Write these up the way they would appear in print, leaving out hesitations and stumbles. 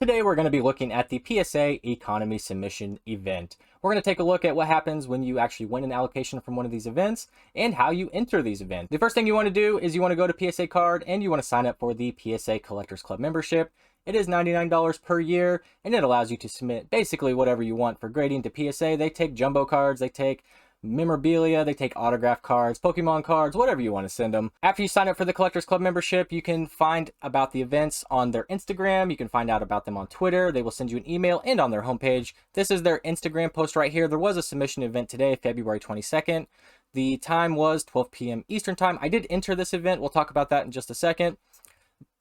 Today we're going to be looking at the PSA economy submission event. We're going to take a look at what happens when you actually win an allocation from one of these events and how you enter these events. The first thing you want to do is you want to go to PSA Card and you want to sign up for the PSA Collectors Club membership. It is $99 per year and it allows you to submit basically whatever you want for grading to PSA. They take jumbo cards, they take memorabilia, they take autograph cards, Pokemon cards, whatever you want to send them. After you sign up for the Collectors Club membership, you can find about the events on their Instagram. You can find out about them on Twitter. They will send you an email and on their homepage. This is their Instagram post right here. There was a submission event today, February 22nd. The time was 12 p.m. Eastern time. I did enter this event. We'll talk about that in just a second.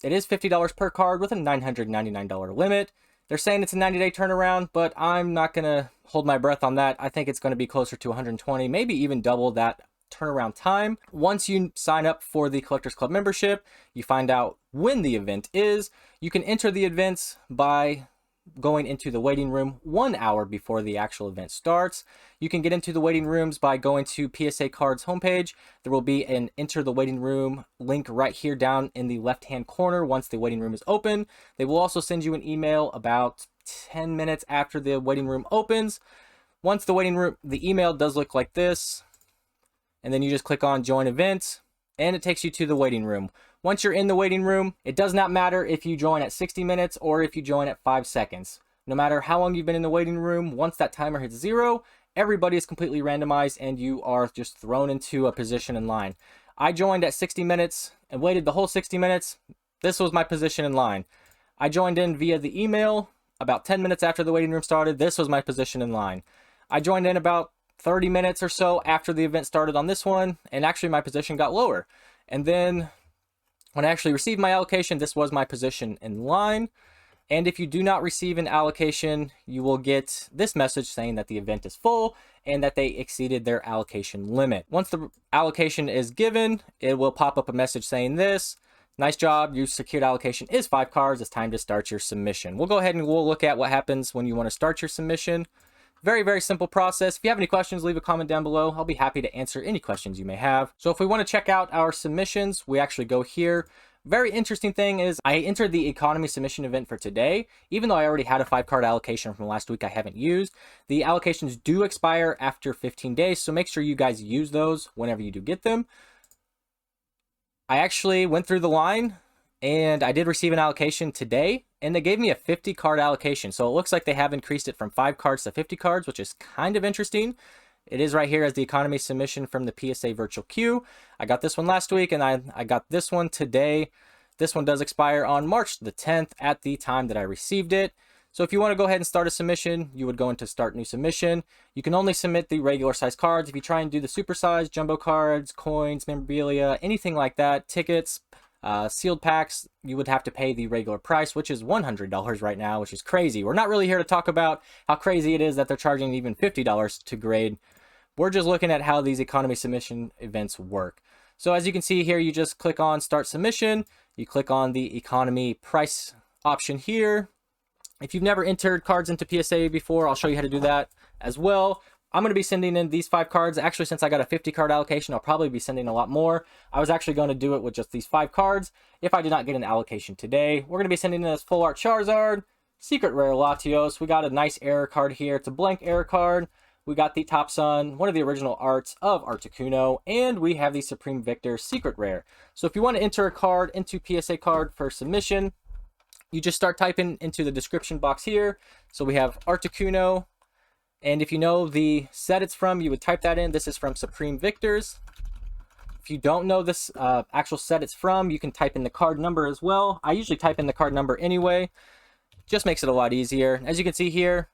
It is $50 per card with a $999 limit. They're saying it's a 90-day turnaround, but I'm not going to hold my breath on that. I think it's going to be closer to 120, maybe even double that turnaround time. Once you sign up for the Collectors Club membership, you find out when the event is. You can enter the events by going into the waiting room 1 hour before the actual event starts. You can get into the waiting rooms by going to PSA Card's homepage. There will be an enter the waiting room link right here down in the left hand corner once the waiting room is open. They will also send you an email about 10 minutes after the waiting room opens. Once the email does look like this, and then you just click on join event and it takes you to the waiting room. Once you're in the waiting room, it does not matter if you join at 60 minutes or if you join at 5 seconds. No matter how long you've been in the waiting room, once that timer hits 0, everybody is completely randomized and you are just thrown into a position in line. I joined at 60 minutes and waited the whole 60 minutes. This was my position in line. I joined in via the email about 10 minutes after the waiting room started. This was my position in line. I joined in about 30 minutes or so after the event started on this one, and actually my position got lower. And then when I actually received my allocation, this was my position in line. And if you do not receive an allocation, you will get this message saying that the event is full and that they exceeded their allocation limit. Once the allocation is given, it will pop up a message saying this: nice job, your secured allocation is 5 cards. It's time to start your submission. We'll go ahead and we'll look at what happens when you want to start your submission. Very, very simple process. If you have any questions, leave a comment down below. I'll be happy to answer any questions you may have. So if we want to check out our submissions, we actually go here. Very interesting thing is I entered the economy submission event for today. Even though I already had a 5-card allocation from last week I haven't used. The allocations do expire after 15 days, so make sure you guys use those whenever you do get them. I actually went through the line and I did receive an allocation today, and they gave me a 50-card allocation. So it looks like they have increased it from 5 cards to 50 cards, which is kind of interesting. It is right here as the economy submission from the PSA virtual queue. I got this one last week and I got this one today. This one does expire on March the 10th at the time that I received it. So if you want to go ahead and start a submission, you would go into start new submission. You can only submit the regular size cards. If you try and do the super size, jumbo cards, coins, memorabilia, anything like that, tickets, sealed packs, you would have to pay the regular price, which is $100 right now, which is crazy. We're not really here to talk about how crazy it is that they're charging even $50 to grade. We're just looking at how these economy submission events work. So as you can see here, you just click on start submission. You click on the economy price option here. If you've never entered cards into PSA before, I'll show you how to do that as well. I'm going to be sending in these 5 cards. Actually, since I got a 50-card allocation, I'll probably be sending a lot more. I was actually going to do it with just these 5 cards if I did not get an allocation today. We're going to be sending in this full art Charizard, secret rare Latios. We got a nice error card here. It's a blank error card. We got the Top Sun, one of the original arts of Articuno, and we have the Supreme Victor secret rare. So if you want to enter a card into PSA Card for submission, you just start typing into the description box here. So we have Articuno. And if you know the set it's from, you would type that in. This is from Supreme Victors. If you don't know this actual set it's from, you can type in the card number as well. I usually type in the card number anyway. Just makes it a lot easier. As you can see here,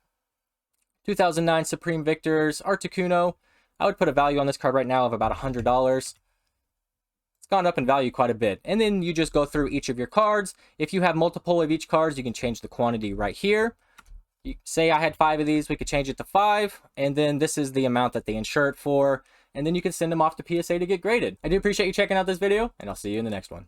2009 Supreme Victors, Articuno. I would put a value on this card right now of about $100. It's gone up in value quite a bit. And then you just go through each of your cards. If you have multiple of each cards, you can change the quantity right here. You say I had 5 of these, we could change it to 5, and then this is the amount that they insure it for, and then you can send them off to PSA to get graded. I do appreciate you checking out this video, and I'll see you in the next one.